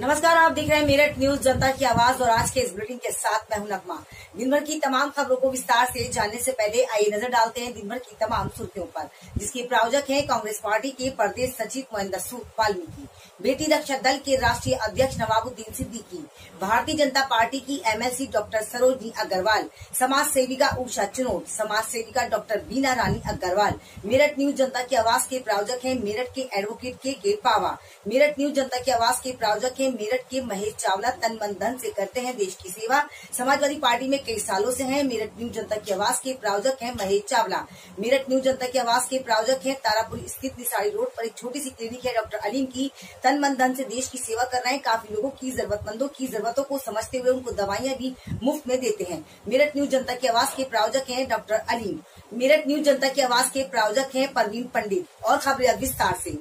नमस्कार, आप देख रहे हैं मेरठ न्यूज जनता की आवाज और आज के इस बुलेटिन के साथ मैं हूं नगमा। दिन भर की तमाम खबरों को विस्तार से जानने से पहले आइए नजर डालते हैं दिन भर की तमाम सुर्खियों पर, जिसके प्रायोजक हैं कांग्रेस पार्टी के प्रदेश सचिव महेंद्र सूद वाल्मीकि, बेटी रक्षा दल के राष्ट्रीय अध्यक्ष नवाबुद्दीन सिद्दीकी, भारतीय जनता पार्टी की एमएलसी डॉक्टर सरोजनी अग्रवाल, समाज सेविका उषा चुनोट, समाज सेविका डॉक्टर बीना रानी अग्रवाल। मेरठ न्यूज जनता की आवाज के प्रायोजक हैं मेरठ के एडवोकेट के पावा। मेरठ न्यूज जनता की आवाज के प्रायोजक हैं मेरठ के महेश चावला, तन मन धन से करते हैं देश की सेवा, समाजवादी पार्टी में कई सालों से हैं। मेरठ न्यूज जनता की आवाज के प्रायोजक हैं महेश चावला। मेरठ न्यूज जनता की आवाज के प्रायोजक हैं तारापुर स्थित निसारी रोड पर एक छोटी सी क्लिनिक है डॉक्टर अलीम की, तन मन धन से देश की सेवा कर रहे हैं। काफी लोगों की जरूरतमंदों की जरूरतों को समझते हुए उनको दवाइयां भी मुफ्त में देते हैं। मेरठ न्यूज जनता की आवाज के प्रायोजक हैं डॉक्टर अलीम। मेरठ न्यूज जनता की आवाज के प्रायोजक हैं परवीन पंडित। और खबरें विस्तार से।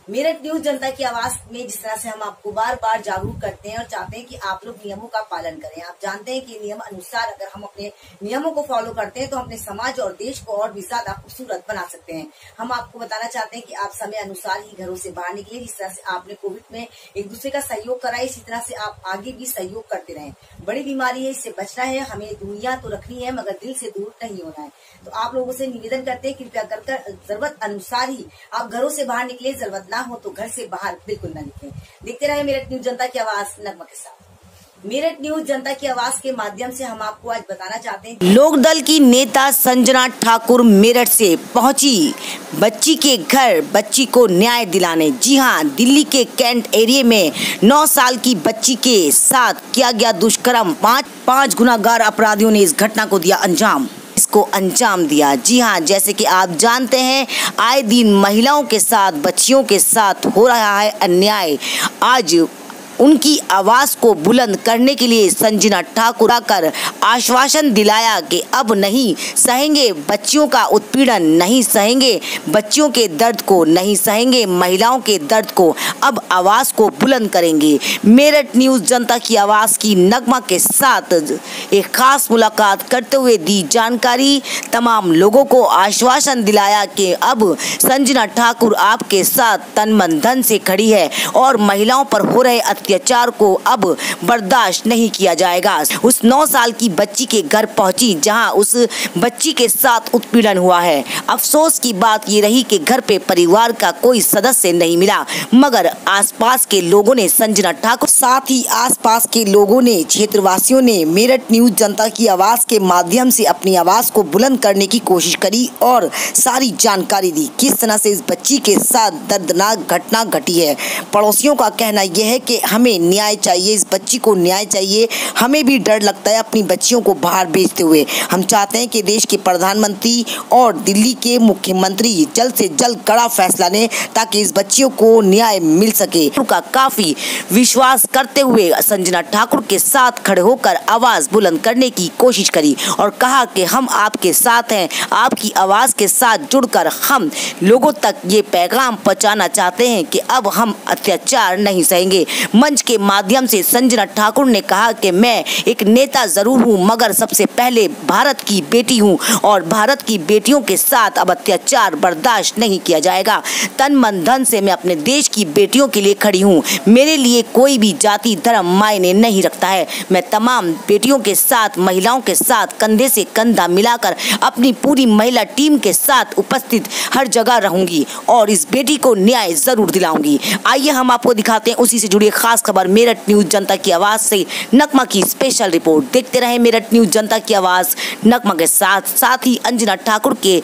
मेरठ न्यूज जनता की आवाज में जिस तरह से हम आपको बार बार जागरूक करते हैं और चाहते हैं कि आप लोग नियमों का पालन करें। आप जानते हैं कि नियम अनुसार अगर हम अपने नियमों को फॉलो करते हैं तो अपने समाज और देश को और भी ज्यादा खूबसूरत बना सकते हैं। हम आपको बताना चाहते हैं कि आप समय अनुसार ही घरों से बाहर निकले। जिस तरह से आपने कोविड में एक दूसरे का सहयोग करा, इसी तरह से आप आगे भी सहयोग करते रहें। बड़ी बीमारी है, इससे बचना है, हमें दूरियां तो रखनी है मगर दिल से दूर नहीं होना है। तो आप लोगों से निवेदन करते हैं कृपया कर जरूरत अनुसार ही आप घरों से बाहर निकले, जरूरत ना हो तो घर से बाहर बिल्कुल न निकलें। देखते रहे मेरठ न्यूज जनता की आवाज नगमा के साथ। मेरठ न्यूज जनता की आवाज के माध्यम से हम आपको आज बताना चाहते हैं, लोकदल की नेता संजना ठाकुर मेरठ से पहुंची बच्ची के घर बच्ची को न्याय दिलाने। जी हां, दिल्ली के कैंट एरिया में 9 साल की बच्ची के साथ किया गया दुष्कर्म। पांच गुनाहगार अपराधियों ने इस घटना को दिया अंजाम। इसको अंजाम दिया। जी हाँ, जैसे कि आप जानते हैं आए दिन महिलाओं के साथ, बच्चियों के साथ हो रहा है अन्याय। आज उनकी आवाज को बुलंद करने के लिए संजना ठाकुर आकर आश्वासन दिलाया कि अब नहीं सहेंगे बच्चियों का उत्पीड़न, नहीं सहेंगे बच्चियों के दर्द को, नहीं सहेंगे महिलाओं के दर्द को, अब आवाज को बुलंद करेंगे। मेरठ न्यूज जनता की आवाज की नगमा के साथ एक खास मुलाकात करते हुए दी जानकारी। तमाम लोगों को आश्वासन दिलाया कि अब संजना ठाकुर आपके साथ तन मन धन से खड़ी है और महिलाओं पर हो रहे अत्याचार को अब बर्दाश्त नहीं किया जाएगा। उस 9 साल की बच्ची के घर पहुंची जहां उस बच्ची के साथ उत्पीड़न हुआ है। अफसोस की बात ये रही कि घर पे परिवार का कोई सदस्य नहीं मिला, मगर आसपास के लोगों ने, संजना ठाकुर साथ ही आसपास के लोगों ने, क्षेत्रवासियों ने मेरठ न्यूज जनता की आवाज के माध्यम से अपनी आवाज को बुलंद करने की कोशिश करी और सारी जानकारी दी किस तरह से इस बच्ची के साथ दर्दनाक घटना घटी है। पड़ोसियों का कहना यह है कि हमें न्याय चाहिए, इस बच्ची को न्याय चाहिए। हमें भी डर लगता है अपनी बच्चियों को बाहर भेजते हुए। हम चाहते हैं कि देश के प्रधानमंत्री और दिल्ली के मुख्यमंत्री जल्द से जल्द कड़ा फैसला लें ताकि इस बच्चियों को न्याय मिल सके। उनका काफी विश्वास करते हुए संजना ठाकुर के साथ खड़े होकर आवाज बुलंद करने की कोशिश करी और कहा कि हम आपके साथ हैं, आपकी आवाज के साथ जुड़कर हम लोगों तक ये पैगाम पहुंचाना चाहते हैं कि अब हम अत्याचार नहीं सहेंगे। मंच के माध्यम से संजना ठाकुर ने कहा कि मैं एक नेता जरूर हूं मगर सबसे पहले भारत की बेटी हूं और भारत की बेटियों के साथ अब अत्याचार बर्दाश्त नहीं किया जाएगा। तन मन धन से मैं अपने देश की बेटियों के लिए खड़ी हूं। मेरे लिए कोई भी जाति धर्म मायने नहीं रखता है। मैं तमाम बेटियों के साथ, महिलाओं के साथ कंधे से कंधा मिलाकर अपनी पूरी महिला टीम के साथ उपस्थित हर जगह रहूंगी और इस बेटी को न्याय जरूर दिलाऊंगी। आइए हम आपको दिखाते हैं उसी से जुड़ी खास खबर। मेरठ न्यूज जनता की आवाज से नगमा की स्पेशल रिपोर्ट। देखते रहे मेरठ न्यूज जनता की आवाज नगमा के साथ ही अंजना ठाकुर के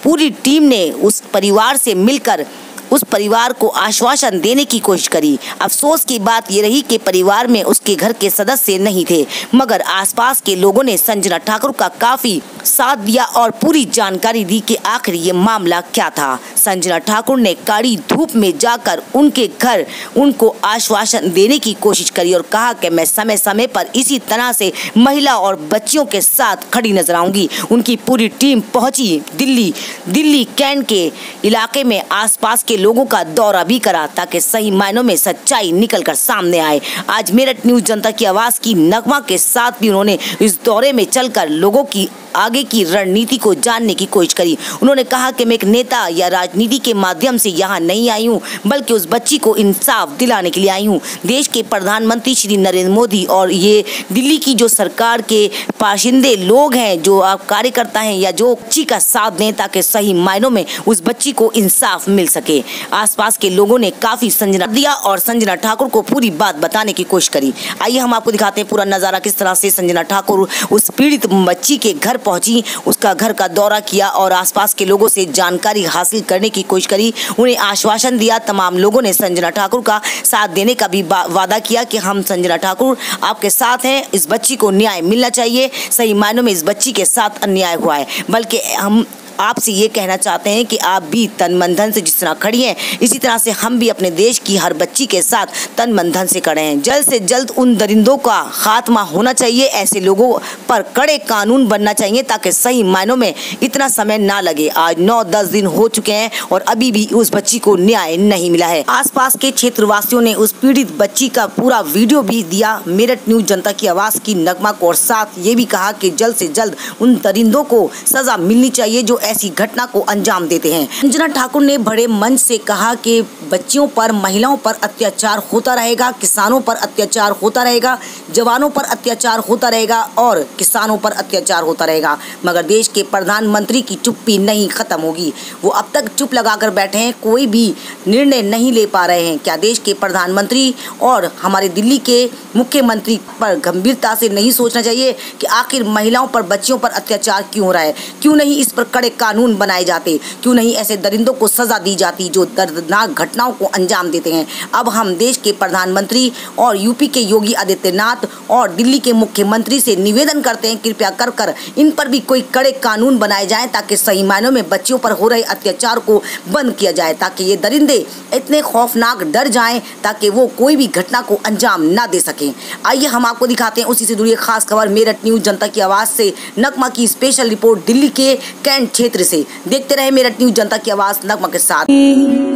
पूरी टीम ने उस परिवार से मिलकर उस परिवार को आश्वासन देने की कोशिश करी। अफसोस की बात ये रही कि परिवार में उसके घर के सदस्य नहीं थे, मगर आसपास के लोगों ने संजना ठाकुर का काफी साथ दिया और पूरी जानकारी दी कि आखिर ये मामला क्या था। संजना ठाकुर ने कड़ी धूप में जाकर उनके घर उनको आश्वासन देने की कोशिश करी और कहा कि मैं समय समय पर इसी तरह से महिला और बच्चियों के साथ खड़ी नजर आऊंगी। उनकी पूरी टीम पहुंची दिल्ली कैंट के इलाके में आसपास के लोगों का दौरा भी करा ताकि सही मायनों में सच्चाई निकलकर सामने आए। आज मेरठ न्यूज जनता की आवाज की नगमा के साथ भी उन्होंने इस दौरे में चलकर लोगों की आगे की रणनीति को जानने की कोशिश करी। उन्होंने कहा कि मैं एक नेता या राजनीति के माध्यम से यहाँ नहीं आई हूँ, बल्कि उस बच्ची को इंसाफ दिलाने के लिए आई हूँ। देश के प्रधानमंत्री श्री नरेंद्र मोदी और ये दिल्ली की जो सरकार के बाशिंदे लोग हैं, जो आप कार्यकर्ता हैं या जो बच्ची का साथ दें, ताकि सही मायनों में उस बच्ची को इंसाफ मिल सके। आसपास के लोगों ने काफी संजना दिया और संजना ठाकुर को पूरी बात बताने की कोशिश करी। आइए हम आपको दिखाते हैं पूरा नजारा, किस तरह से संजना ठाकुर उस पीड़ित बच्ची के घर पहुंची, उसका घर का दौरा किया और आसपास के लोगों से जानकारी हासिल करने की कोशिश करी। उन्हें आश्वासन दिया। तमाम लोगों ने संजना ठाकुर का साथ देने का भी वादा किया कि हम संजना ठाकुर आपके साथ हैं, इस बच्ची को न्याय मिलना चाहिए। सही मायनों में इस बच्ची के साथ अन्याय हुआ है, बल्कि हम आपसे ये कहना चाहते हैं कि आप भी तन मन धन से जिस तरह खड़ी हैं, इसी तरह से हम भी अपने देश की हर बच्ची के साथ तन मन धन से खड़े हैं। जल्द से जल्द उन दरिंदों का खात्मा होना चाहिए। ऐसे लोगों पर कड़े कानून बनना चाहिए ताकि सही मायनों में इतना समय ना लगे। आज 9-10 दिन हो चुके हैं और अभी भी उस बच्ची को न्याय नहीं मिला है। आसपास के क्षेत्रवासियों ने उस पीड़ित बच्ची का पूरा वीडियो भी दिया मेरठ न्यूज जनता की आवाज की नगमा को, और साथ ये भी कहा कि जल्द से जल्द उन दरिंदों को सजा मिलनी चाहिए जो ऐसी घटना को अंजाम देते हैं। संजना ठाकुर ने बड़े मंच से कहा कि बच्चियों पर, महिलाओं पर अत्याचार होता रहेगा, किसानों पर अत्याचार होता रहेगा, जवानों पर अत्याचार होता रहेगा और किसानों पर अत्याचार होता रहेगा, मगर देश के प्रधानमंत्री की चुप्पी नहीं खत्म होगी। वो अब तक चुप लगाकर बैठे हैं, कोई भी निर्णय नहीं ले पा रहे हैं। क्या देश के प्रधानमंत्री और हमारे दिल्ली के मुख्यमंत्री पर गंभीरता से नहीं सोचना चाहिए कि आखिर महिलाओं पर, बच्चियों पर अत्याचार क्यों हो रहा है? क्यों नहीं इस पर कड़े कानून बनाए जाते? क्यों नहीं ऐसे दरिंदों को सजा दी जाती जो दर्दनाक घटनाओं को अंजाम देते हैं? अब हम देश के प्रधानमंत्री और यूपी के योगी आदित्यनाथ और दिल्ली के मुख्यमंत्री से निवेदन करते हैं, कृपया कर इन पर भी कोई कड़े कानून बनाए जाएं ताकि सही मायनों में बच्चियों पर हो रहे अत्याचार को बंद किया जाए, ताकि ये दरिंदे इतने खौफनाक डर जाएं ताकि वो कोई भी घटना को अंजाम ना दे सकें। आइए हम आपको दिखाते हैं उसी से जुड़ी खास खबर मेरठ न्यूज जनता की आवाज से नगमा की स्पेशल रिपोर्ट दिल्ली के कैंट क्षेत्र से। देखते रहे मेरठ न्यूज जनता की आवाज नगमा के साथ।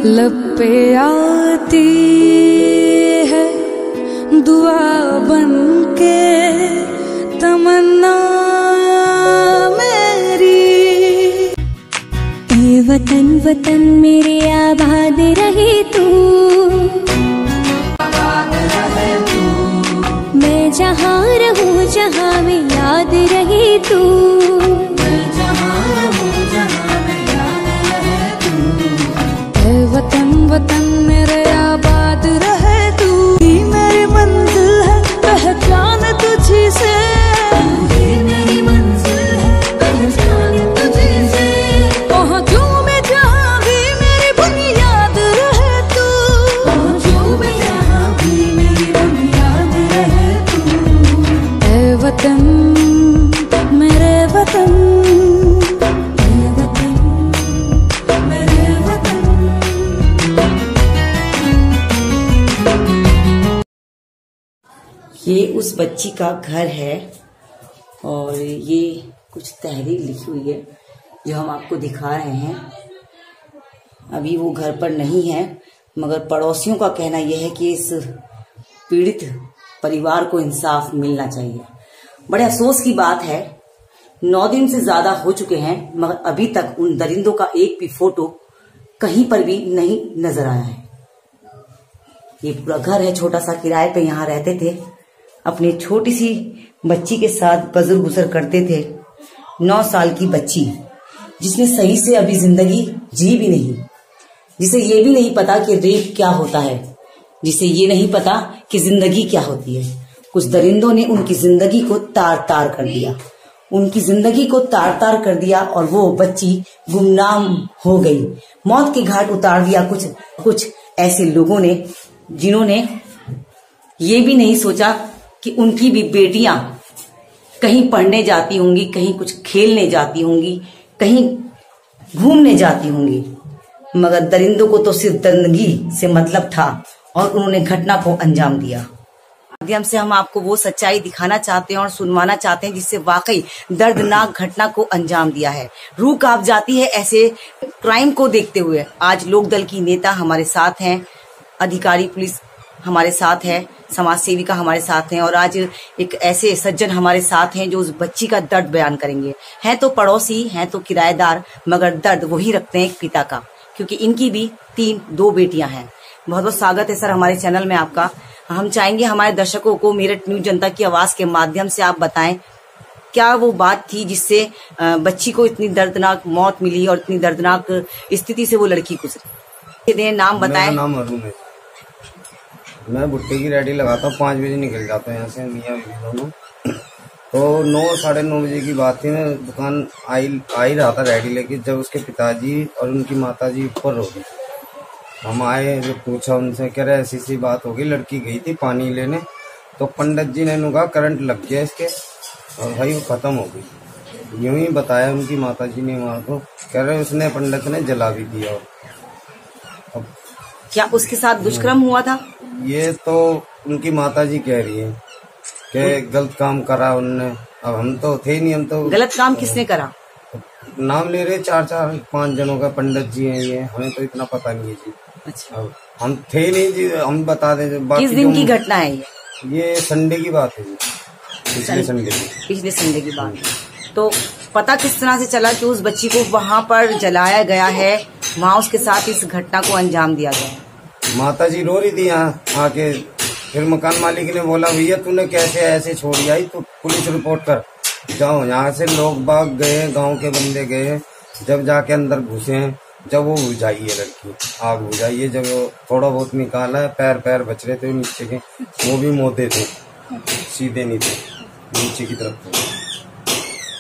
लब पे आती है दुआ बनके तमन्ना मेरी, ए वतन वतन मेरे आबाद रहे तू, मैं जहाँ रहूँ जहाँ में याद रहे तू, वतन वतन मेरे आबाद रहे तू, मेरी मंजिल है पहचान तुझी से, मेरी मंजिल है पहचान तुझी से, पहुँचूं मैं जहाँ भी मेरी बुनियाद रहे तू, पहुँचूं मैं जहाँ भी मेरी बुनियाद रहे तू, ऐ वतन मेरे वतन, ये उस बच्ची का घर है और ये कुछ तहरीर लिखी हुई है जो हम आपको दिखा रहे हैं। अभी वो घर पर नहीं है, मगर पड़ोसियों का कहना यह है कि इस पीड़ित परिवार को इंसाफ मिलना चाहिए। बड़े अफसोस की बात है, 9 दिन से ज्यादा हो चुके हैं मगर अभी तक उन दरिंदों का एक भी फोटो कहीं पर भी नहीं नजर आया है। ये पूरा घर है, छोटा सा, किराए पे यहाँ रहते थे, अपनी छोटी सी बच्ची के साथ बजर गुजर करते थे। 9 साल की बच्ची जिसने सही से अभी जिंदगी जी भी नहीं, जिसे ये भी नहीं पता कि रेप क्या होता है, जिसे ये नहीं पता कि जिंदगी क्या होती है। कुछ दरिंदों ने उनकी जिंदगी को तार तार कर दिया, उनकी जिंदगी को तार तार कर दिया और वो बच्ची गुमनाम हो गई, मौत के घाट उतार दिया। कुछ ऐसे लोगों ने जिन्होंने ये भी नहीं सोचा कि उनकी भी बेटियां कहीं पढ़ने जाती होंगी, कहीं कुछ खेलने जाती होंगी, कहीं घूमने जाती होंगी, मगर दरिंदों को तो सिर्फ दरिंदगी से मतलब था और उन्होंने घटना को अंजाम दिया। माध्यम से हम आपको वो सच्चाई दिखाना चाहते हैं और सुनवाना चाहते हैं जिससे वाकई दर्दनाक घटना को अंजाम दिया है। रूह कांप जाती है ऐसे क्राइम को देखते हुए। आज लोक दल की नेता हमारे साथ हैं, अधिकारी पुलिस हमारे साथ है, समाज सेविका हमारे साथ हैं और आज एक ऐसे सज्जन हमारे साथ हैं जो उस बच्ची का दर्द बयान करेंगे। हैं तो पड़ोसी, हैं तो किराएदार, मगर दर्द वही रखते हैं एक पिता का, क्योंकि इनकी भी 2 बेटियां हैं। बहुत बहुत स्वागत है सर हमारे चैनल में आपका। हम चाहेंगे हमारे दर्शकों को मेरठ न्यूज जनता की आवाज के माध्यम से आप बताएं क्या वो बात थी जिससे बच्ची को इतनी दर्दनाक मौत मिली और इतनी दर्दनाक स्थिति से वो लड़की गुजरी। नाम बताएं। मेरा नाम अरुण है। मैं भुट्टे की रेडी लगाता हूँ, 5 बजे निकल जाता हूँ यहाँ से, मियाँ बीवी दोनों। तो 9 साढ़े 9 बजे की बात थी, मैं दुकान आ ही रहा था रेडी लेके, जब उसके पिताजी और उनकी माताजी ऊपर हो गई। हम आए, जो पूछा उनसे, कह रहे ऐसी सी बात हो गई, लड़की गई थी पानी लेने, तो पंडित जी ने कहा करंट लग गया इसके और भाई वो खत्म हो गई। यूं ही बताया उनकी माताजी ने वहाँ को, कह रहे उसने पंडित ने जला भी दिया। अब क्या उसके साथ दुष्कर्म हुआ था? ये तो उनकी माताजी कह रही है कि गलत काम करा उनने। अब हम तो थे नहीं, हम तो गलत काम किसने करा? नाम ले रहे 4-5 जनों का, पंडित जी हैं ये, हमें तो इतना पता नहीं है जी। अच्छा, अब हम थे नहीं जी, हम बता दें। किस दिन की घटना है ये संडे की बात है जी, पिछले संडे की बात। तो पता किस तरह से चला कि उस बच्ची को वहाँ पर जलाया गया है, वहाँ उसके साथ इस घटना को अंजाम दिया गया है? माताजी रो रही थी यहाँ आके, फिर मकान मालिक ने बोला भैया तूने कैसे ऐसे छोड़ आई, तो पुलिस रिपोर्ट कर। जाओ, यहाँ से लोग बाग गए, गांव के बंदे गए, जब जाके अंदर घुसे, जब वो बुझाई है लड़की, आग बुझाई है, जब वो थोड़ा बहुत निकाला है, पैर बच रहे थे नीचे के, वो भी मोटे थे, सीधे नहीं थे, नीचे की तरफ थे,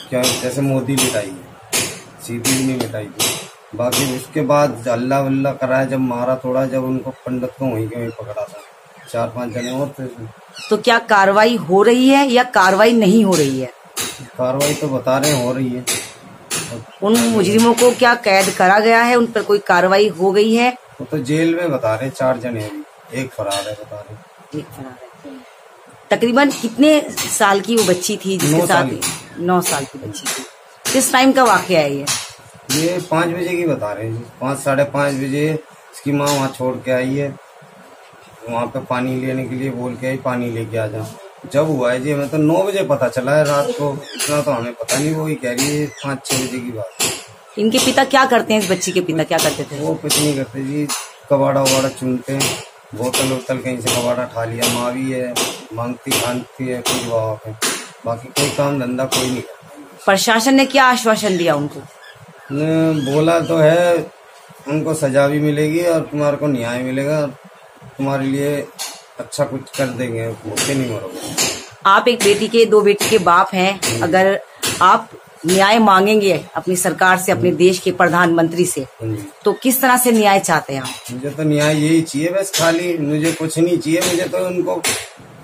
क्या जैसे मोदी लिटाई है, सीधी भी नहीं लिटाई थी। बाकी उसके बाद अल्लाह वल्लाह कराया, जब मारा थोड़ा, जब उनको पंडित को वहीं के वहीं पकड़ा था, 4-5 जने और थे। तो क्या कार्रवाई हो रही है या कार्रवाई नहीं हो रही है? कार्रवाई तो बता रहे हैं हो रही है। उन मुजरिमों को क्या कैद करा गया है? उन पर कोई कार्रवाई हो गई है? वो तो जेल में बता रहे 4 जने, अभी 1 फरार है बता रहे। 1 फरार है। तकरीबन कितने साल की वो बच्ची थी जिसके साथ? 9 साल की बच्ची थी। किस टाइम का वाकया है ये 5 बजे की बता रहे हैं, 5-5:30 बजे इसकी माँ वहाँ छोड़ के आई है, वहाँ पे पानी लेने के लिए बोल के आई, पानी लेके आ जा। जब हुआ है जी, हमें तो 9 बजे पता चला है रात को, इतना तो हमें पता नहीं। वो ही कह रही है 5-6 बजे की बात। इनके पिता क्या करते हैं? इस बच्ची के पिता क्या करते थे? वो कुछ नहीं करते जी, कबाड़ा वबाड़ा चुनते हैं, बोतल वोतल कहीं से कबाड़ा ठा लिया, माँ भी है, मांगती खानती है कुछ बाबा पे, बाकी कोई काम धंधा कोई नहीं करता। प्रशासन ने क्या आश्वासन दिया उनको? बोला तो है उनको सजा भी मिलेगी और तुम्हारे को न्याय मिलेगा, तुम्हारे लिए अच्छा कुछ कर देंगे, भूखे नहीं मरोगे। आप एक बेटी के 2 बेटी के बाप हैं, अगर आप न्याय मांगेंगे अपनी सरकार से, अपने देश के प्रधानमंत्री से, तो किस तरह से न्याय चाहते हैं आप? मुझे तो न्याय यही चाहिए बस, खाली मुझे कुछ नहीं चाहिए, मुझे तो उनको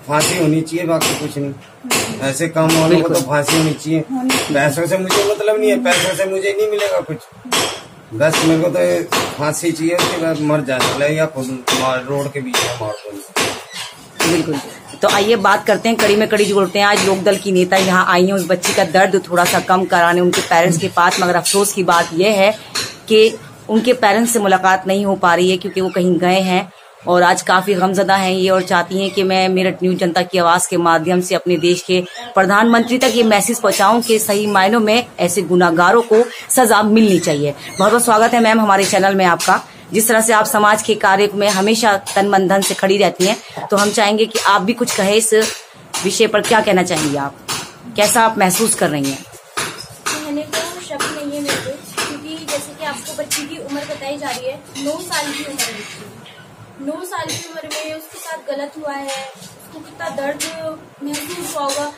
फांसी होनी चाहिए, बाकी कुछ नहीं। ऐसे काम वालों को तो फांसी होनी चाहिए। पैसों से मुझे मतलब नहीं है, पैसों से मुझे नहीं मिलेगा कुछ, बस मेरे को तो फांसी चाहिए, उसके बाद मर जाए या खुद रोड के बीच में मार दो। बिल्कुल। तो आइए बात करते हैं, कड़ी में कड़ी जोड़ते हैं। आज लोकदल की नेता यहाँ आई हैं उस बच्ची का दर्द थोड़ा सा कम कराने उनके पेरेंट्स के पास, मगर अफसोस की बात यह है कि उनके पेरेंट्स से मुलाकात नहीं हो पा रही है क्योंकि वो कहीं गए हैं और आज काफी गमजदा हैं ये और चाहती हैं कि मैं मेरठ न्यूज जनता की आवाज के माध्यम से अपने देश के प्रधानमंत्री तक ये मैसेज पहुंचाऊं कि सही मायनों में ऐसे गुनाहगारों को सजा मिलनी चाहिए। बहुत बहुत स्वागत है मैम हमारे चैनल में आपका। जिस तरह से आप समाज के कार्य में हमेशा तन मन धन से खड़ी रहती हैं, तो हम चाहेंगे कि आप भी कुछ कहें इस विषय पर। क्या कहना चाहेंगे आप, कैसा आप महसूस कर रही हैं? कहने को शक नहीं है मेरे को, क्योंकि जैसे कि आपको बच्ची की उम्र बताई जा रही है, 9 साल की उम्र है। 9 साल की उम्र में उसके साथ गलत हुआ है, उसको कितना दर्द महसूस हुआ होगा।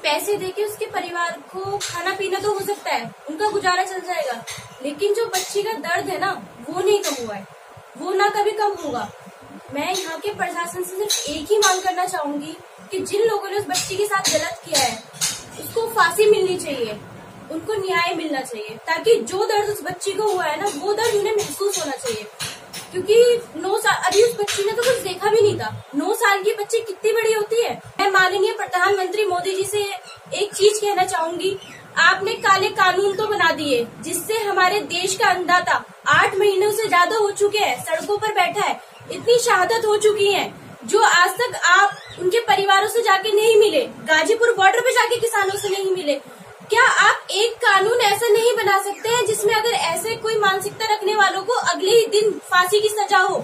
पैसे देके उसके परिवार को खाना पीना तो हो सकता है, उनका गुजारा चल जाएगा, लेकिन जो बच्ची का दर्द है ना, वो नहीं कम हुआ है, वो ना कभी कम होगा। मैं यहाँ के प्रशासन से सिर्फ एक ही मांग करना चाहूंगी कि जिन लोगों ने उस बच्ची के साथ गलत किया है उसको फांसी मिलनी चाहिए, उनको न्याय मिलना चाहिए, ताकि जो दर्द उस बच्ची को हुआ है ना, वो दर्द उन्हें महसूस होना चाहिए। क्योंकि 9 साल, अभी उस बच्ची ने तो कुछ देखा भी नहीं था। 9 साल की बच्ची कितनी बड़ी होती है। मैं माननीय प्रधानमंत्री मोदी जी से एक चीज कहना चाहूंगी, आपने काले कानून तो बना दिए जिससे हमारे देश का अन्नदाता 8 महीनों से ज्यादा हो चुके हैं, सड़कों पर बैठा है, इतनी शहादत हो चुकी है, जो आज तक आप उनके परिवारों से जाके नहीं मिले, गाजीपुर बॉर्डर पे जाके किसानों से नहीं मिले। क्या आप एक कानून ऐसा नहीं बना सकते हैं जिसमें अगर ऐसे कोई मानसिकता रखने वालों को अगले ही दिन फांसी की सजा हो,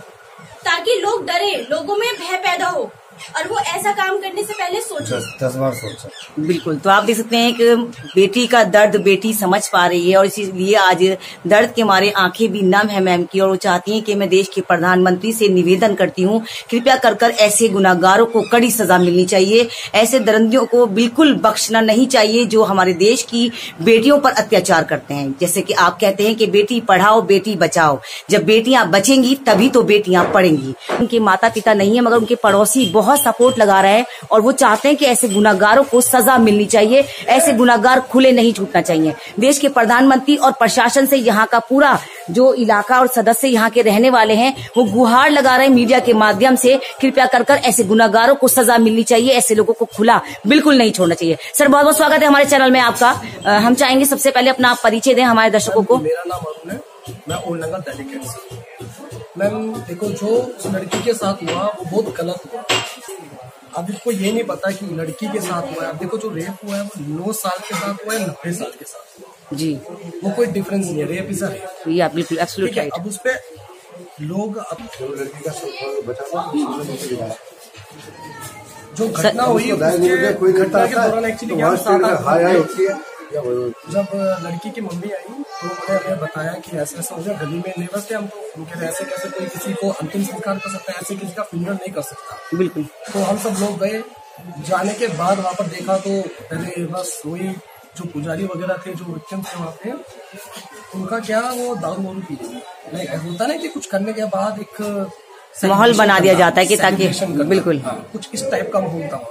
ताकि लोग डरे, लोगों में भय पैदा हो और वो ऐसा काम करने से पहले सोचे, 10 बार सोचे। बिल्कुल। तो आप देख सकते हैं कि बेटी का दर्द बेटी समझ पा रही है और इसीलिए आज दर्द के मारे आंखें भी नम है मैम की, और वो चाहती हैं कि मैं देश के प्रधानमंत्री से निवेदन करती हूँ, कृपया कर ऐसे गुनाहगारों को कड़ी सजा मिलनी चाहिए। ऐसे दरिंदों को बिल्कुल बख्शना नहीं चाहिए जो हमारे देश की बेटियों पर अत्याचार करते हैं। जैसे कि आप कहते हैं कि बेटी पढ़ाओ बेटी बचाओ, जब बेटियां बचेंगी तभी तो बेटियां पढ़ेंगी। उनके माता पिता नहीं है मगर उनके पड़ोसी बहुत सपोर्ट लगा रहे हैं और वो चाहते हैं कि ऐसे गुनाहगारों को सजा मिलनी चाहिए, ऐसे गुनाहगार खुले नहीं छूटना चाहिए। देश के प्रधानमंत्री और प्रशासन से यहाँ का पूरा जो इलाका और सदस्य यहाँ के रहने वाले हैं वो गुहार लगा रहे हैं मीडिया के माध्यम से, कृपया कर ऐसे गुनाहगारों को सजा मिलनी चाहिए, ऐसे लोगों को खुला बिल्कुल नहीं छोड़ना चाहिए। सर बहुत बहुत स्वागत है हमारे चैनल में आपका। हम चाहेंगे सबसे पहले अपना परिचय दें हमारे दर्शकों को। मेरा नाम अरुण है, मैं ओल्ड नगर डेलीगेट से। मैम देखो, जो उस लड़की के साथ हुआ वो बहुत गलत हुआ। अब इसको ये नहीं पता कि लड़की के साथ हुआ है। अब देखो, जो रेप हुआ है वो 9 साल के साथ हुआ है, 90 साल के साथ हुआ जी, वो कोई डिफरेंस नहीं है। Rape is a rape. ये बिल्कुल एब्सोल्युटली राइट। अब उस पे लोग लड़की का जो घटना हुई उसके घटना के दौरान एक्चुअली क्या जब लड़की की मम्मी आई तो उन्होंने हमें बताया कि ऐसे ऐसा हो गया, गली में नेबर्स थे हम, तो उनके ऐसे कैसे कोई किसी को अंतिम संस्कार कर सकता है, ऐसे किसी का फ्यूनरल नहीं कर सकता। बिल्कुल। तो हम सब लोग गए, जाने के बाद वहाँ पर देखा तो पहले बस वही जो पुजारी वगैरह थे, जो विक्टिम थे वहाँ पे, उनका क्या वो दारू वारू पी रही होता ना कि कुछ करने के बाद एक माहौल बना दिया जाता है कि ताकि बिल्कुल कुछ इस टाइप का माहौल था।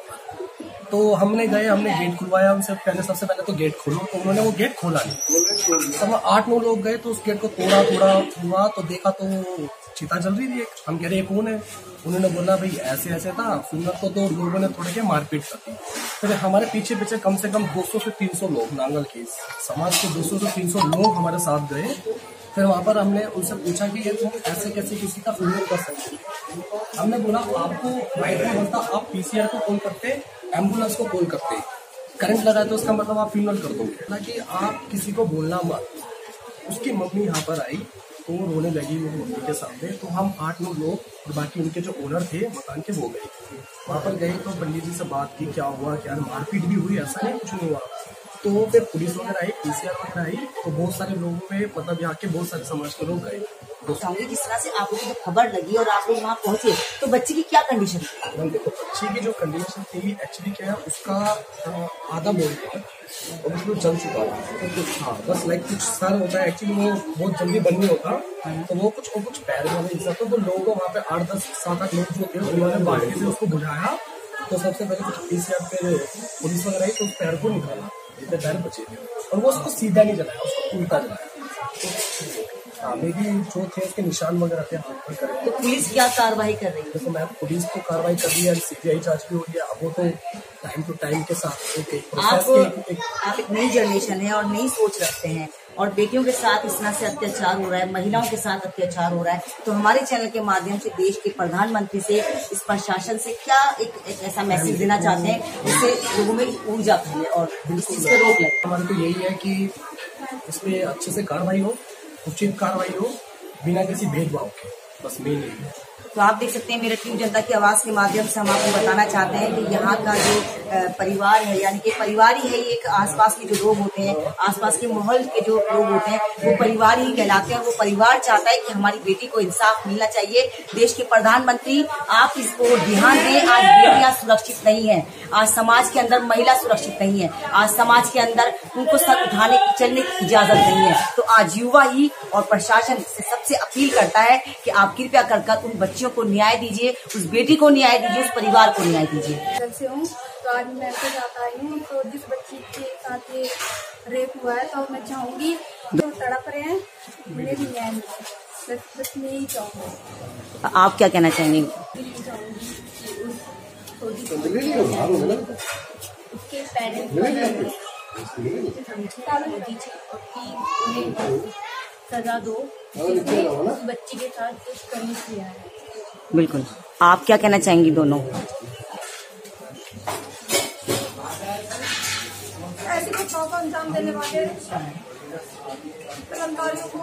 तो हमने गए, हमने गेट खुलवाया उनसे पहले, सबसे पहले तो गेट खोलो, तो उन्होंने वो गेट खोला नहीं। सब 8-9 लोग गए तो उस गेट को थोड़ा हुआ तो देखा तो चिता जल रही थी एक। हम कह रहे कौन है? उन्होंने बोला भाई ऐसे ऐसे था। सुनर को तो लोगों ने थोड़े के मारपीट कर दी। फिर हमारे पीछे कम से कम 200 से 300 लोग, नांगल के समाज के 200 से 300 लोग हमारे साथ गए। फिर वहाँ पर हमने उनसे पूछा कि ये तुम ऐसे कैसे किसी का फ्यूनरल कर सकते? हमने बोला आपको राइट में बनता, आप पीसीआर को कॉल करते, एम्बुलेंस को कॉल करते, करंट लगा तो उसका मतलब आप फ्यूनरल कर दोगे ना, कि आप किसी को बोलना मत। उसकी मम्मी यहाँ पर आई तो रोने लगी मेरी मम्मी के सामने। तो हम 8-9 लोग और बाकी उनके जो ओनर थे मकान के वो गए, वहाँ पर गए तो पंडित जी से बात की, क्या हुआ, क्या मारपीट भी हुई, ऐसा नहीं कुछ नहीं हुआ। तो फिर पुलिस वगैरह आई, पीसीआर वगैरह आई, तो बहुत सारे लोगों में मतलब यहाँ के बहुत सारे समाज के लोग गए। जिस तरह से आप लोगों को खबर लगी और आप लोग वहाँ पहुंचे तो बच्ची की क्या कंडीशन थी? देखो, बच्ची की जो कंडीशन थी एक्चुअली क्या है, उसका आधा बोल था और उसमें जल चुका था। हाँ, बस लाइक कुछ सर होता है एक्चुअली, वो बहुत जल्दी बंद नहीं होता, तो वो कुछ पैर में हिस्सा था। तो लोगों वहाँ पे 8-10 7-8 लोग जो थे उन्होंने बाल्टी से उसको बुझाया। तो सबसे पहले कुछ पीसीआर पे पुलिस वगैरह आई तो उस पैर को निकाला, जितने पैर बचे थे, और वो उसको सीधा नहीं जलाया, उसको उल्टा जलाया। हाँ, मेरी जो थे उसके निशान वगैरह थे हाथ पर करे। तो पुलिस क्या कार्रवाई कर रही है? देखो मैम, पुलिस तो कार्रवाई कर रही है, सीबीआई जांच भी हो रही है। अब वो तो टाइम टू टाइम के साथ आप एक नई जनरेशन है और नई सोच रखते हैं और बेटियों के साथ इस तरह से अत्याचार हो रहा है, महिलाओं के साथ अत्याचार हो रहा है, तो हमारे चैनल के माध्यम से देश के प्रधानमंत्री से, इस प्रशासन से क्या एक ऐसा मैसेज देना चाहते हैं जिससे लोगों में ऊर्जा फैले और इस चीज पर रोक लगे? हमारे तो यही है कि इसमें अच्छे से कार्रवाई हो, उचित कार्रवाई हो, बिना किसी भेदभाव के, बस मेन यही है। तो आप देख सकते हैं मेरठ की जनता की आवाज के माध्यम से हम आपको बताना चाहते हैं कि यहाँ का जो परिवार है, यानी कि परिवार ही है, एक आसपास के जो लोग होते हैं, आसपास के माहौल के जो लोग होते हैं वो परिवार ही कहलाते हैं। वो परिवार चाहता है कि हमारी बेटी को इंसाफ मिलना चाहिए। देश के प्रधानमंत्री आप इसको ध्यान दें। आज बेटियां सुरक्षित नहीं है, आज समाज के अंदर महिला सुरक्षित नहीं है, आज समाज के अंदर उनको सर उठाने की चलने की इजाजत नहीं है। तो आज युवा ही और प्रशासन से सबसे अपील करता है कि आप कृपया कर उन बच्चियों को न्याय दीजिए, उस बेटी को न्याय दीजिए, उस परिवार को न्याय दीजिए। से हूँ तो आज मैं तो जाता आई हूँ, तो जिस बच्ची के साथ ये रेप हुआ है तो मैं चाहूंगी जो तड़प रहे हैं उन्हें भी न्याय मिले, बस मैं यही चाहूँगी। आप क्या कहना चाहेंगे? उसके पेरेंट्स उन्हें सजा दो, जिसने उस बच्ची के साथ कुछ करने किया है। बिल्कुल। आप क्या कहना चाहेंगी दोनों? ऐसी घटनाओं को अंजाम देने वाले कर्मचारियों को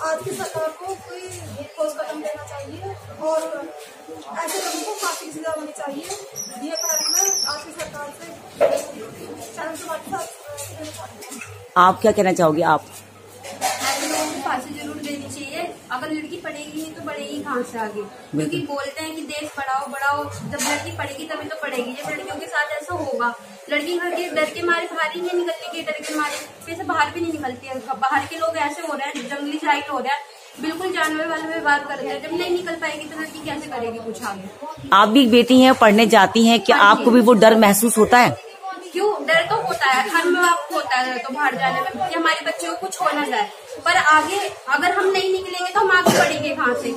आज की सरकार को कोई ठोस कदम लेना चाहिए और ऐसे लोगों को फांसी की सजा होनी चाहिए। ये कारण मैं आज की सरकार से चरण समाज के साथ। आप क्या कहना चाहोगे? आप ऐसे लोगों को फांसी जरूर देनी चाहिए। अगर लड़की पढ़ेगी नहीं तो बढ़ेगी कहाँ से आगे? क्योंकि बोलते हैं कि देश बढ़ाओ बढ़ाओ, जब लड़की पढ़ेगी तभी तो पढ़ेगी। जब लड़कियों के साथ ऐसा होगा, लड़की घर के डर के मारे बाहर ही नहीं निकलने के डर के मारे से बाहर भी नहीं निकलती है। बाहर के लोग ऐसे हो रहे हैं, जंगली जाहिल हो रहे हैं, बिल्कुल जानवर वाले व्यवहार कर रहे हैं। जब नहीं निकल पाएगी तो लड़की कैसे करेगी कुछ आगे? आप भी बेटी हैं, पढ़ने जाती हैं, क्या आपको भी वो डर महसूस होता है? क्यों, डर तो होता है, हर माँ बाप को होता है डर तो बाहर जाने में कि हमारे बच्चे को कुछ हो ना जाए। पर आगे अगर हम नहीं निकलेंगे तो हम आगे बढ़ेंगे कहाँ से?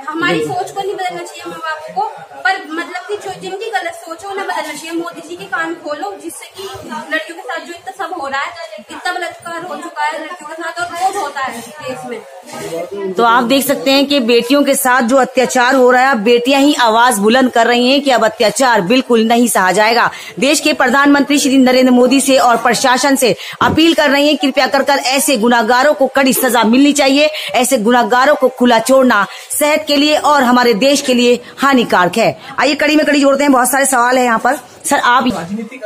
हमारी सोच को नहीं बदलना चाहिए माँ बाप को, पर मतलब कि जो जिनकी गलत सोच है उन्हें बदलना चाहिए। मोदी जी के कान खोलो, जिससे कि लड़कियों के साथ जो इतना सब हो रहा है, इतना बलात्कार हो चुका है लड़कियों के साथ और रोज होता है देश में। तो आप देख सकते हैं कि बेटियों के साथ जो अत्याचार हो रहा है, बेटियां ही आवाज बुलंद कर रही हैं कि अब अत्याचार बिल्कुल नहीं सहा जाएगा। देश के प्रधानमंत्री श्री नरेंद्र मोदी से और प्रशासन से अपील कर रही हैं, कृपया कर ऐसे गुनाहगारों को कड़ी सजा मिलनी चाहिए। ऐसे गुनाहगारों को खुला छोड़ना सेहत के लिए और हमारे देश के लिए हानिकारक है। आइए कड़ी में कड़ी जोड़ते हैं, बहुत सारे सवाल है यहाँ पर। सर आप राजनीति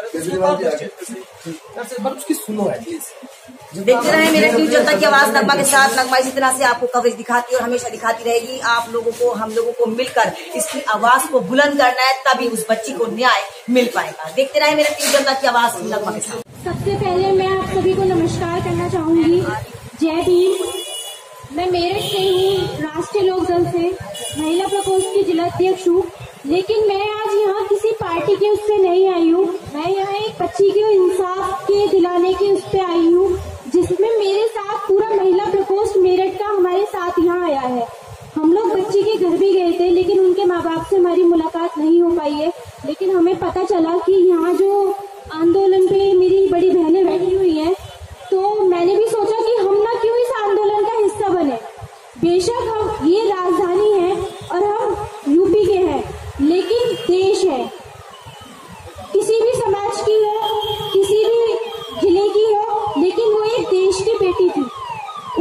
उसकी सुनो देखते रहे मेरे न्यूज जनता की आवाज नगमा के साथ। नगमा इसी तरह से आपको कवरेज दिखाती है और हमेशा दिखाती रहेगी। आप लोगों को, हम लोगों को मिलकर इसकी आवाज को बुलंद करना है, तभी उस बच्ची को न्याय मिल पाएगा। देखते रहे मेरे न्यूज जनता की आवाज नगमा के साथ। सबसे पहले मैं आप सभी को नमस्कार करना चाहूंगी। जय भीम। मैं मेरठ से हूँ, राष्ट्रीय लोक दल से महिला प्रकोष्ठ की जिला अध्यक्ष हूँ। लेकिन मैं आज यहाँ किसी पार्टी के उससे नहीं आई हूँ। मैं यहाँ एक बच्ची को इंसाफ के दिलाने के उस पे आई हूँ, जिसमें मेरे साथ पूरा महिला प्रकोष्ठ मेरठ का हमारे साथ यहाँ आया है। हम लोग बच्ची के घर भी गए थे, लेकिन उनके माँ बाप से हमारी मुलाकात नहीं हो पाई है। लेकिन हमें पता चला कि यहाँ जो आंदोलन पे मेरी बड़ी बहनें बैठी हुई हैं, तो मैंने भी सोचा कि हम ना क्यों इस आंदोलन का हिस्सा बने। बेशक हम ये राजधानी है और हम यूपी के हैं, लेकिन देश है, किसी भी समाज की हो, किसी भी जिले की हो, लेकिन वो एक देश की बेटी थी।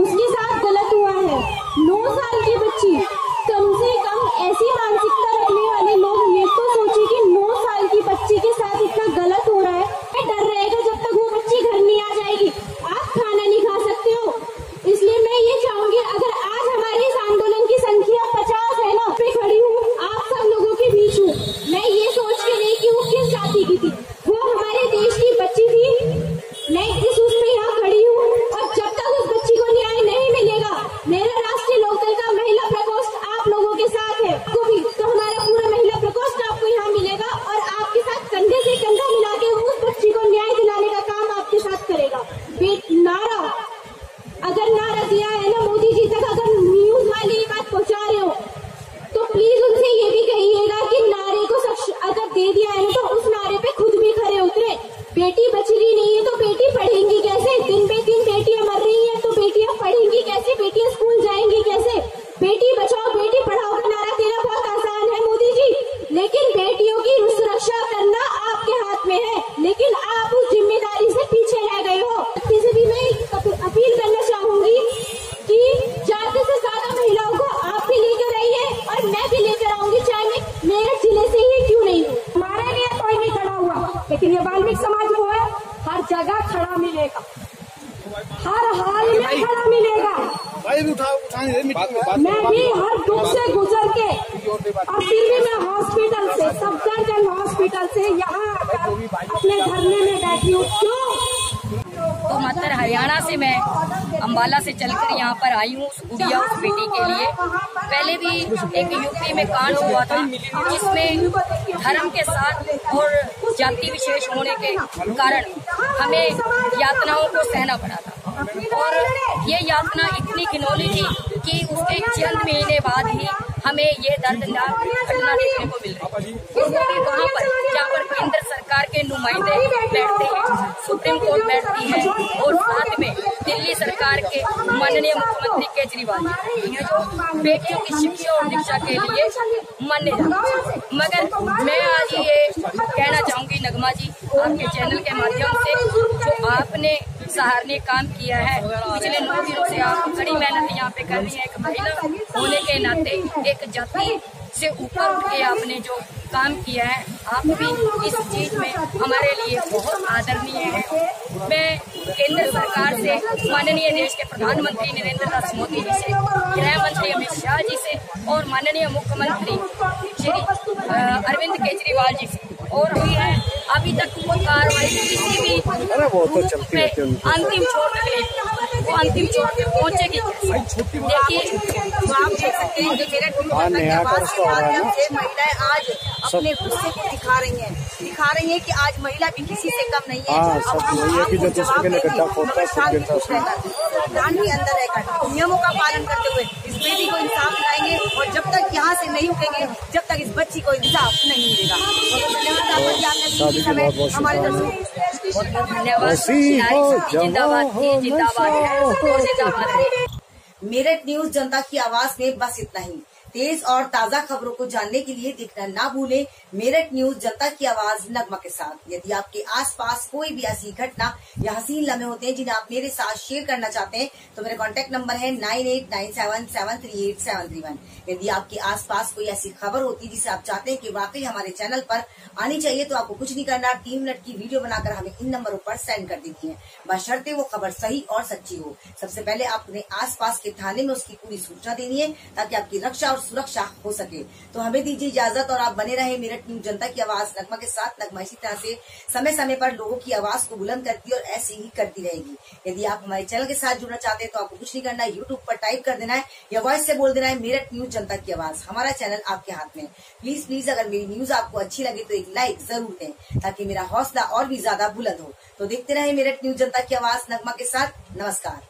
उसके साथ गलत हुआ है। 9 साल की बच्ची, कम से कम ऐसी मानसिकता रखने वाले लोग ये तो सोचे कि 9 साल की बच्ची के साथ इतना गलत हो रहा है। डर रहेगा जब तक वो बच्ची घर नहीं आ जाएगी, आप खाना नहीं खा सकते हो। इसलिए मैं ये चाहूंगी, अगर आज हमारे इस आंदोलन की संख्या 50 है ना, पे खड़ी हूँ, आप सब लोगों के बीच हूँ। मैं ये सोच के नहीं कि वो किस जाति की थी, वो हमारे देश की बच्ची थी। मैं इस उसमें यहाँ खड़ी हूँ और जब तक उस बच्ची को न्याय नहीं मिलेगा, मेरा राष्ट्रीय लोकदल का महिला प्रकोष्ठ आप लोगों के साथ है। तो हमारा पूरा महिला प्रकोष्ठ आपको यहाँ मिलेगा और आपके साथ कंधे से कंधा मिला के उस बच्ची को न्याय दिलाने का काम आपके साथ करेगा। नारा अगर नारा दिया है ना मोदी जी तक, अगर न्यूज वाले ये बात पहुँचा रहे हो तो प्लीज उनसे ये भी कहिएगा कि नारे को अगर दे दिया है ना, तो उस नारे पे खुद भी खड़े उतरे। बेटी बच रही नहीं है तो बेटी पढ़ेंगी कैसे? दिन पे दिन बेटियां मर रही हैं तो बेटियां पढ़ेंगी कैसे? बेटियां स्कूल जाएंगी कैसे? बेटी बचाओ बेटी पढ़ाओ का नारा देना बहुत आसान है मोदी जी, लेकिन बेटियों की सुरक्षा करना आपके हाथ में है। लेकिन आप उस जिम्मेदारी से पीछे रह गए हो। किसी भी मैं अपील करना चाहूंगी कि ज्यादा से ज्यादा महिलाओं को आप भी लेकर आइए और मैं भी लेकर आऊंगी, चाहे मैं मेरठ जिले से ही क्यों नहीं हूँ। हमारे लिए कोई नहीं खड़ा हुआ, लेकिन ये वाल्मीकि समाज को है, हर जगह खड़ा मिलेगा, हर हाल में खड़ा मिलेगा। मैं भी हर दुख से गुजर के और फिर भी मैं हॉस्पिटल से, सफदरजंग हॉस्पिटल से यहाँ अपने धरने में बैठी हूँ। क्यों? तो मात्र हरियाणा से मैं अम्बाला से चलकर यहाँ पर आई हूँ उस गुड़िया, उस बेटी के लिए। पहले भी एक यूपी में कांड हुआ था जिसमें धर्म के साथ और जाति विशेष होने के कारण हमें यातनाओं को सहना पड़ा था। और ये यातना इतनी घिनौनी थी कि उसके चंद महीने बाद ही हमें ये दर्दनाक घटना देखने को मिल रही है। वो भी वहाँ पर जहाँ पर केंद्र सरकार के नुमाइंदे बैठते हैं, सुप्रीम कोर्ट बैठती है और साथ में दिल्ली सरकार के माननीय मुख्यमंत्री केजरीवाल ये जो बेटियों की शिक्षा और दीक्षा के लिए माने जाते। मगर मैं आज ये कहना चाहूंगी नगमा जी, आपके चैनल के माध्यम से, जो आपने सराहनीय काम किया है, पिछले 9 दिनों से आप बड़ी मेहनत यहाँ पे कर रही हैं। एक महिला होने के नाते, एक जाति से ऊपर उठ के आपने जो काम किया है, आप भी इस चीज में हमारे लिए बहुत आदरणीय है। मैं केंद्र सरकार से, माननीय देश के प्रधानमंत्री नरेंद्र दास मोदी जी से, गृह मंत्री अमित शाह जी से और माननीय मुख्यमंत्री श्री अरविंद केजरीवाल जी से, और हुई है अभी तक वो कार्रवाई किसी भी अंतिम छोर तक वो अंतिम छोर पे पहुँचेगी। देखिए तो आप देख सकते हैं कि मेरे आवाज के माध्यम से महिलाएं आज अपने गुस्से को दिखा रही हैं कि आज महिला भी किसी से कम नहीं है। अब हम आपको जवाब देंगे, मगर संविधान के अंदर रहकर नियमों का पालन करते हुए इस बेटी को इंसाफ दिलाएंगे, और जब तक यहाँ से नहीं उठेंगे, जब तक इस बच्ची को इंसाफ नहीं मिलेगा। हमारे धन्यवाद। जिंदाबाद, जिंदाबाद। मेरठ न्यूज जनता की आवाज में बस इतना ही। तेज और ताजा खबरों को जानने के लिए देखना ना भूलें मेरठ न्यूज जनता की आवाज नगमा के साथ। यदि आपके आसपास कोई भी ऐसी घटना या हसीन लम्हे होते हैं जिन्हें आप मेरे साथ शेयर करना चाहते हैं, तो मेरा कॉन्टैक्ट नंबर है 9897738731। यदि आपके आसपास कोई ऐसी खबर होती है जिसे आप चाहते हैं कि वाकई हमारे चैनल पर आनी चाहिए, तो आपको कुछ नहीं करना, 3 मिनट की वीडियो बनाकर हमें इन नंबरों पर सेंड कर देती है, बशर्ते वो खबर सही और सच्ची हो। सबसे पहले आप अपने आसपास के थाने में उसकी पूरी सूचना देनी है, ताकि आपकी रक्षा और सुरक्षा हो सके। तो हमें दीजिए इजाजत, और आप बने रहे मेरठ न्यूज जनता की आवाज नगमा के साथ। नगमा इसी तरह से समय समय पर लोगों की आवाज को बुलंद करती है और ऐसे ही करती रहेगी। यदि आप हमारे चैनल के साथ जुड़ना चाहते हैं तो आपको कुछ नहीं करना है, यूट्यूब पर टाइप कर देना है या वॉइस से बोल देना है मेरठ न्यूज जनता की आवाज। हमारा चैनल आपके हाथ में। प्लीज प्लीज अगर मेरी न्यूज आपको अच्छी लगे तो एक लाइक जरूर दें, ताकि मेरा हौसला और भी ज्यादा बुलंद हो। तो देखते रहे मेरठ न्यूज जनता की आवाज नगमा के साथ। नमस्कार।